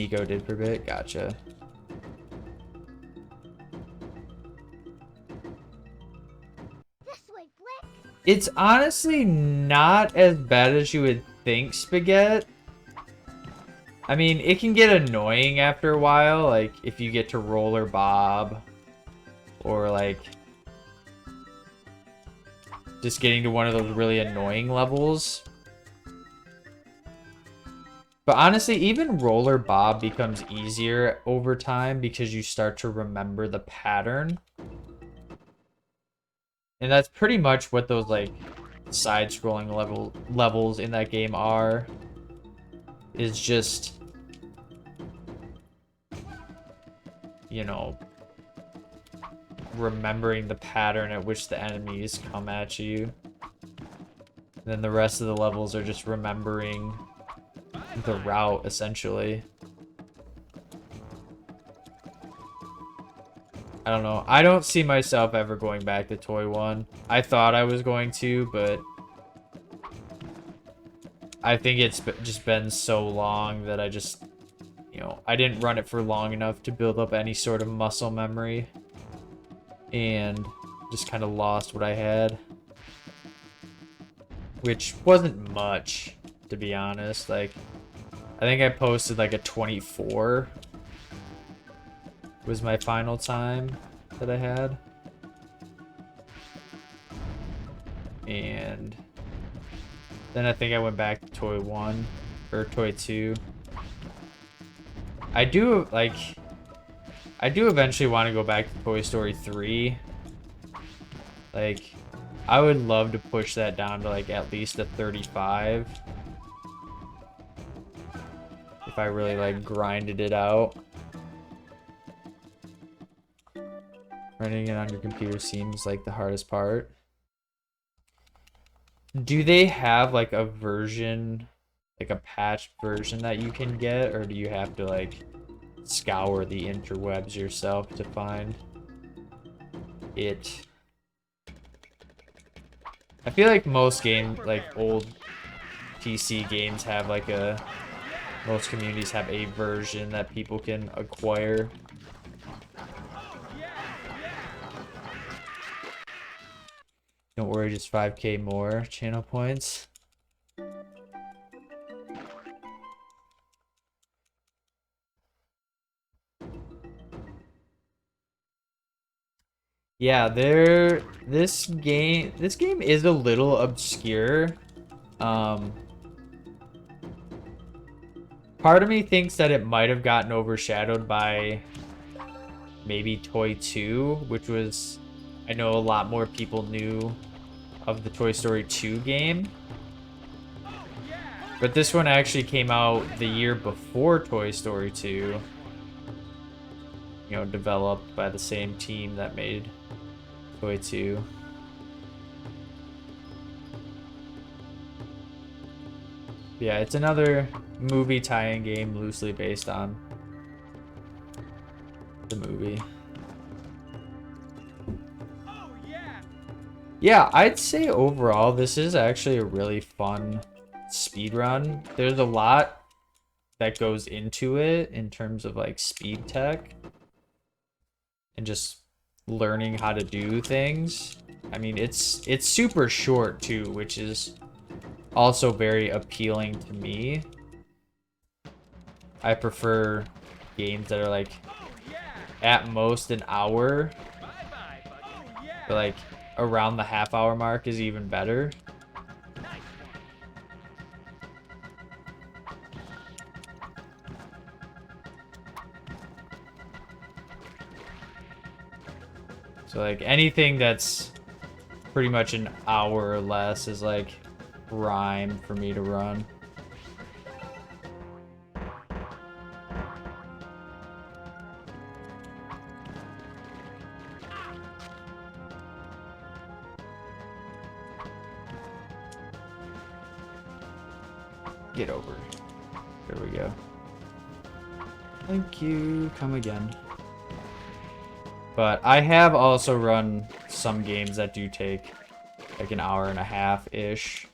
Nico did for a bit. Gotcha. It's honestly not as bad as you would think, Spaghetti. I mean, it can get annoying after a while, like if you get to roller bob or like just getting to one of those really annoying levels. But honestly, even roller bob becomes easier over time because you start to remember the pattern. And that's pretty much what those like side-scrolling levels in that game are. Is just, you know, remembering the pattern at which the enemies come at you. And then the rest of the levels are just remembering the route, essentially. I don't know. I don't see myself ever going back to Toy 1. I thought I was going to, but I think it's just been so long that I just, you know, I didn't run it for long enough to build up any sort of muscle memory. And just kind of lost what I had. Which wasn't much, to be honest. Like, I think I posted like a 24 was my final time that I had. And then I think I went back to Toy 1 or Toy 2. I do eventually want to go back to Toy Story 3. Like, I would love to push that down to like at least a 35. If I really like grinded it out. Running it on your computer seems like the hardest part. Do they have like a version, like a patched version that you can get, or do you have to like scour the interwebs yourself to find it? I feel like most old PC games have like most communities have a version that people can acquire. Don't worry, just 5K more channel points. Yeah, this game is a little obscure. Part of me thinks that it might have gotten overshadowed by maybe Toy 2, which was, I know a lot more people knew of the Toy Story 2 game. But this one actually came out the year before Toy Story 2. You know, developed by the same team that made Toy 2. Yeah, it's another movie tie-in game loosely based on the movie. Yeah, I'd say overall this is actually a really fun speedrun. There's a lot that goes into it in terms of like speed tech and just learning how to do things. I mean, it's super short too, which is also very appealing to me. I prefer games that are like at most an hour, but like around the half-hour mark is even better. So like anything that's pretty much an hour or less is like prime for me to run. Get over. There we go. Thank you. Come again. But I have also run some games that do take like an hour and a half-ish.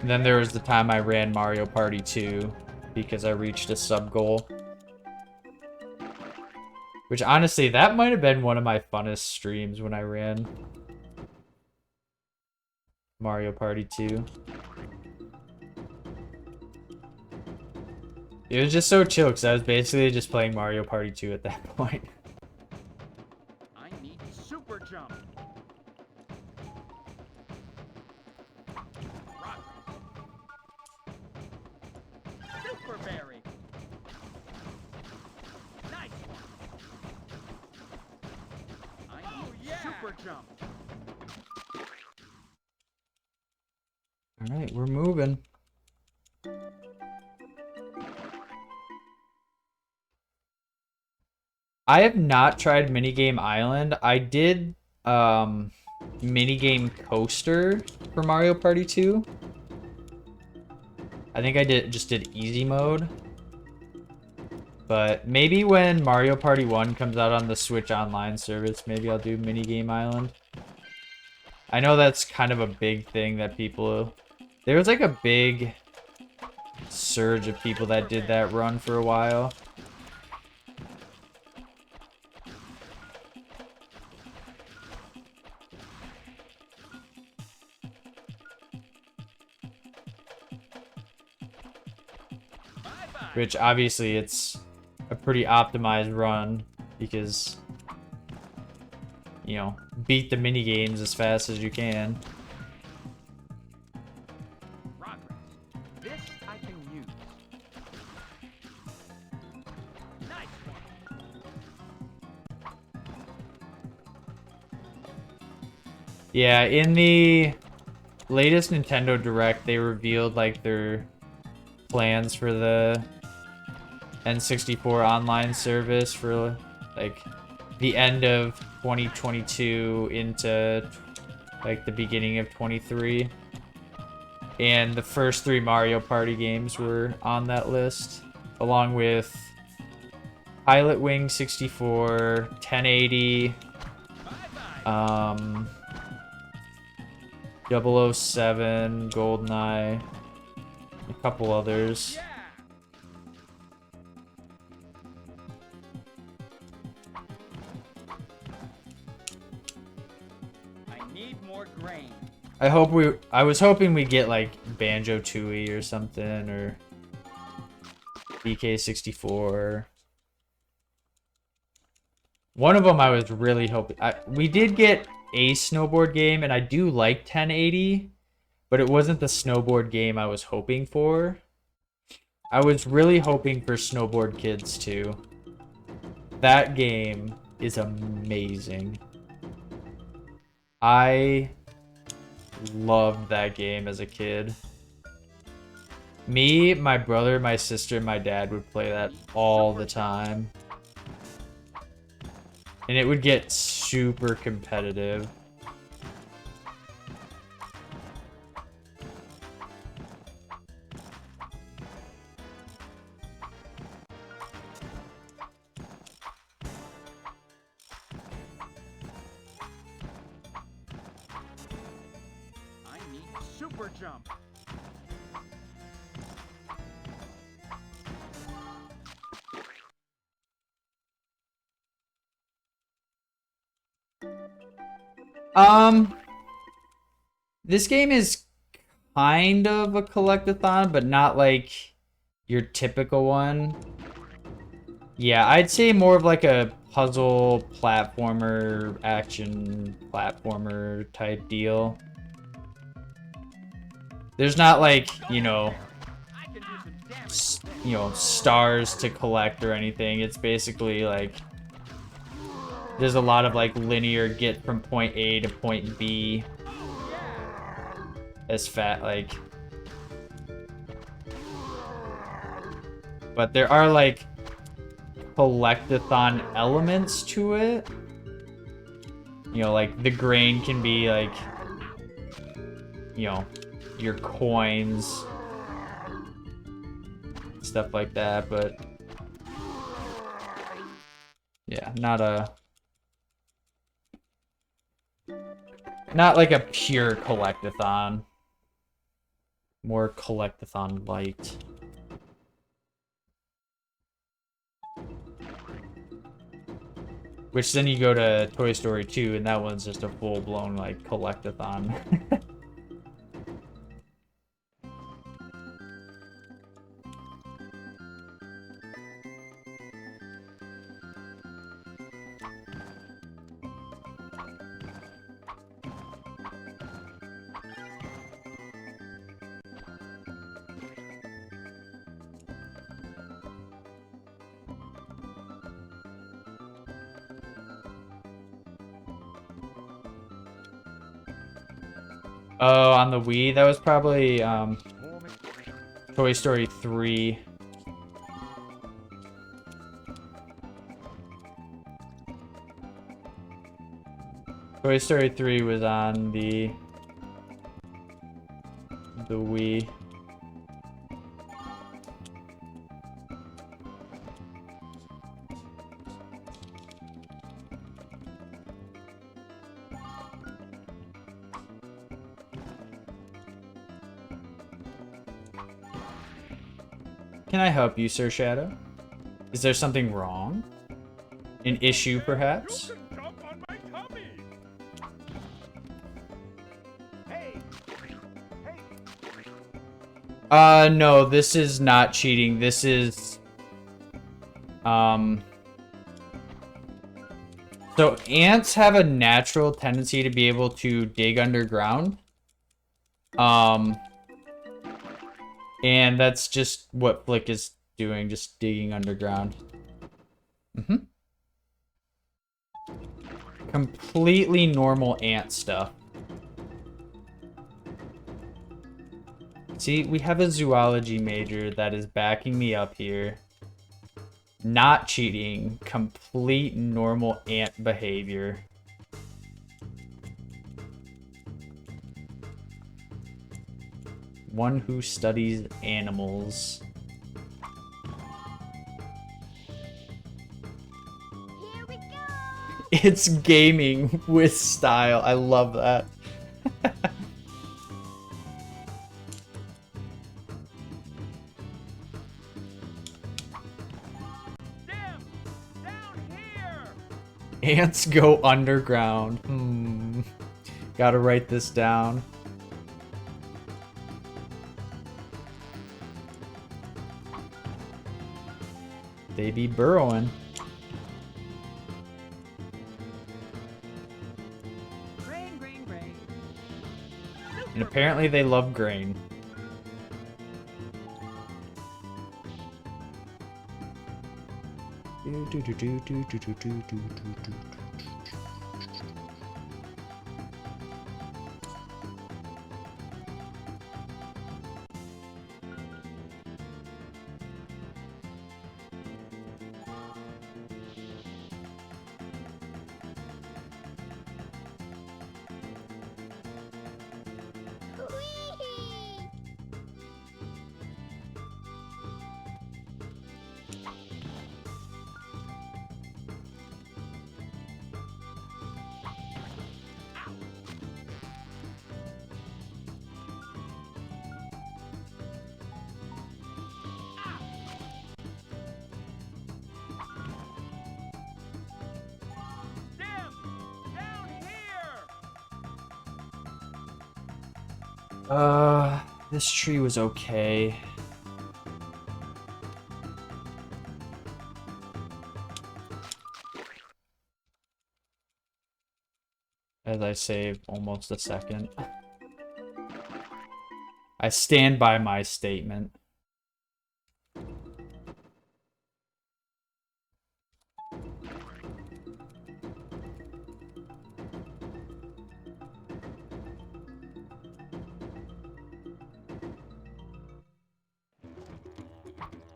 And then there was the time I ran Mario Party 2 because I reached a sub goal. Which honestly, that might have been one of my funnest streams when I ran Mario Party 2. It was just so chill because I was basically just playing Mario Party 2 at that point. I need super jump. Rock. Super berry. Nice one. I need super jump. All right, we're moving. I have not tried Minigame Island. I did Minigame Coaster for Mario Party 2. I think I just did easy mode. But maybe when Mario Party 1 comes out on the Switch Online service, maybe I'll do Minigame Island. I know that's kind of a big thing that people... There was like a big surge of people that did that run for a while. Which obviously it's a pretty optimized run because, you know, beat the mini games as fast as you can. This I can use. Nice one. Yeah, in the latest Nintendo Direct, they revealed like their plans for the N64 online service for like the end of 2022 into like the beginning of 23. And the first 3 Mario Party games were on that list, along with Pilot Wing 64, 1080, 007, GoldenEye, a couple others. I need more grain. I was hoping we'd get like Banjo-Tooie or something, or BK64. One of them I was really hoping... we did get a snowboard game, and I do like 1080, but it wasn't the snowboard game I was hoping for. I was really hoping for Snowboard Kids 2. That game is amazing. I loved that game as a kid. Me, my brother, my sister, and my dad would play that all the time. And it would get super competitive. I need super jump. This game is kind of a collectathon, but not like your typical one. Yeah, I'd say more of like a puzzle platformer, action platformer type deal. There's not like, you know, stars to collect or anything. It's basically like there's a lot of like linear get from point A to point B as fat, like, but there are like collectathon elements to it. You know, like the grain can be like, you know, your coins, stuff like that, but yeah, not like a pure collectathon. More collectathon light. Which then you go to Toy Story 2, and that one's just a full-blown, like, collectathon. Oh, on the Wii? That was probably, Toy Story 3. Toy Story 3 was on the Wii. Can I help you, Sir Shadow? Is there something wrong? An issue, perhaps? You can jump on my tummy. Hey. Hey. No, this is not cheating. This is... So, ants have a natural tendency to be able to dig underground. And that's just what Flick is doing, just digging underground. Completely normal ant stuff. See, we have a zoology major that is backing me up here. Not cheating, complete normal ant behavior. One who studies animals. Here we go. It's gaming with style. I love that. Dim, down here. Ants go underground. Gotta write this down. They be burrowing. Grain, grain, grain. And apparently they love grain. Whee! Dim, down here. This tree was okay. As I save almost a second. I stand by my statement.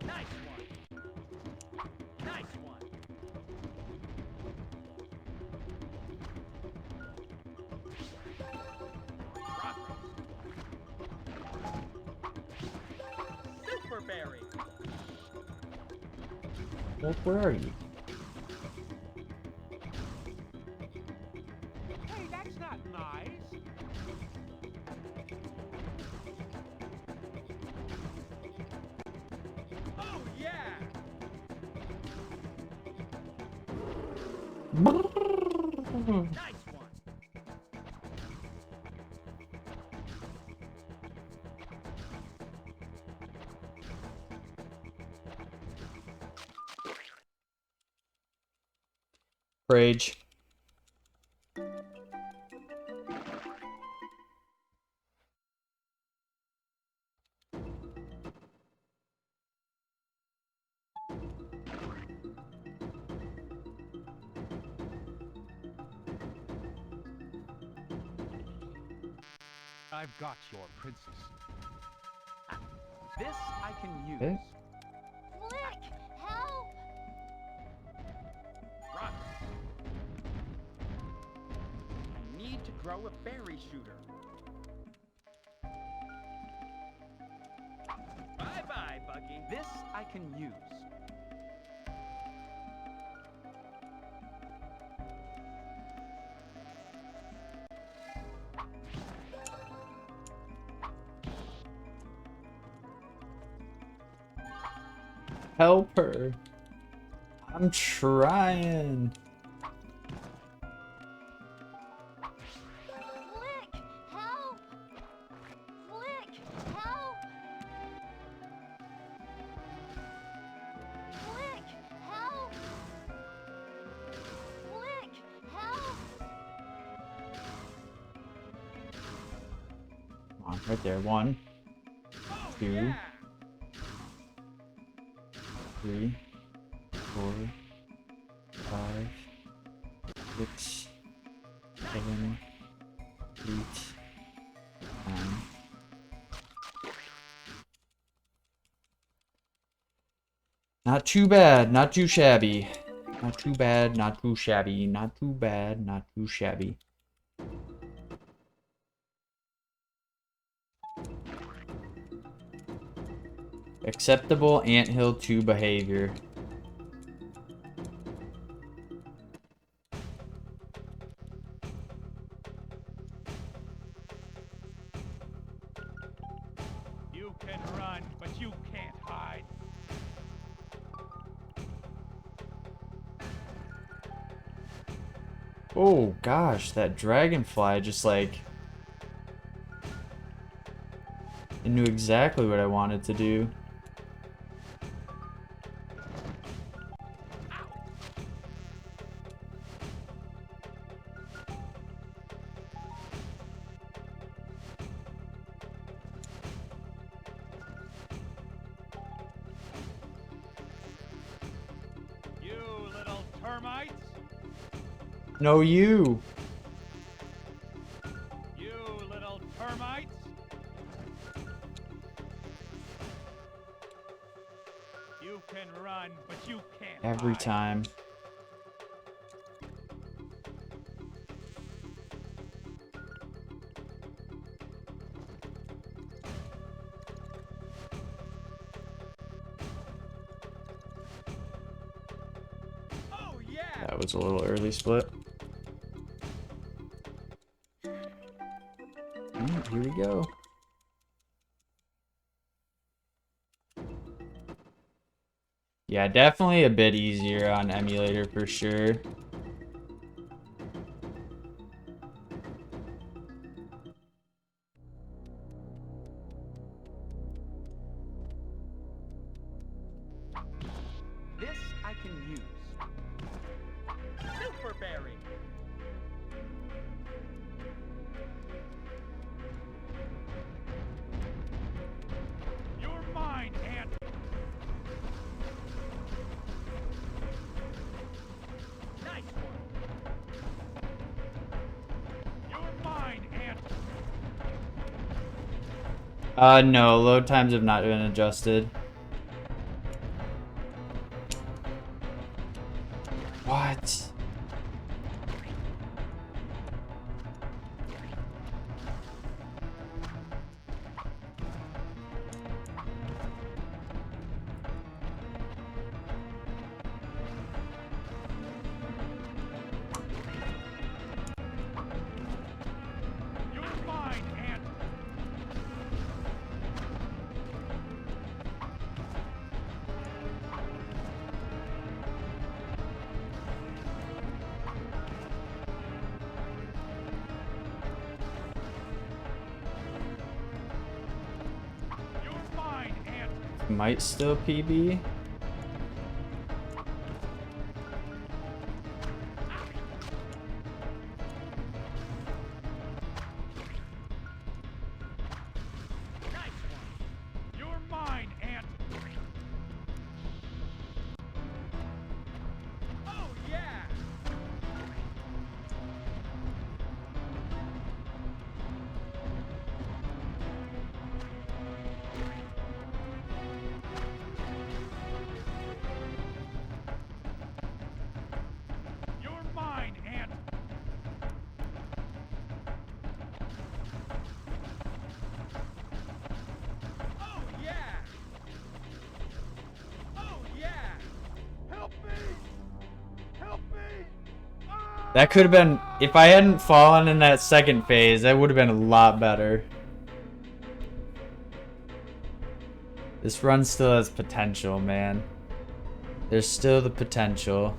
Nice one. Nice one. Super berry. Well, where are you? Hey, that's not nice. Nice one. Rage. I've got your princess. This I can use. Okay. Flick! Help! Run. I need to grow a berry shooter. Bye-bye, Buggy. This I can use. Help her. I'm trying. Flick! Help! Flick! Help! Flick! Help! Flick! Help! Come on, right there. 1, Oh, 2, yeah. 3, 4, 5, 6, 7, 8, 9. Not too bad, not too shabby. Not too bad, not too shabby. Not too bad, not too shabby. Acceptable anthill 2 behavior. You can run, but you can't hide. Oh gosh, that dragonfly just like... It knew exactly what I wanted to do. You little termites! No, you! You little termites! You can run, but you can't Every hide. time. Oh, yeah. That was a little early split. Alright, here we go. Yeah, definitely a bit easier on emulator for sure. This I can use. Super berry. You're mine, Ant! Nice one. You're mine, Ant! No, load times have not been adjusted. What? You're mine, Ant! Might still PB. Nice one. You're mine, Ant. Oh yeah. You're mine, Ant. Oh yeah. Oh yeah. Help me! Help me! Ah! That could have been, if I hadn't fallen in that second phase, that would have been a lot better. This run still has potential, man. There's still the potential.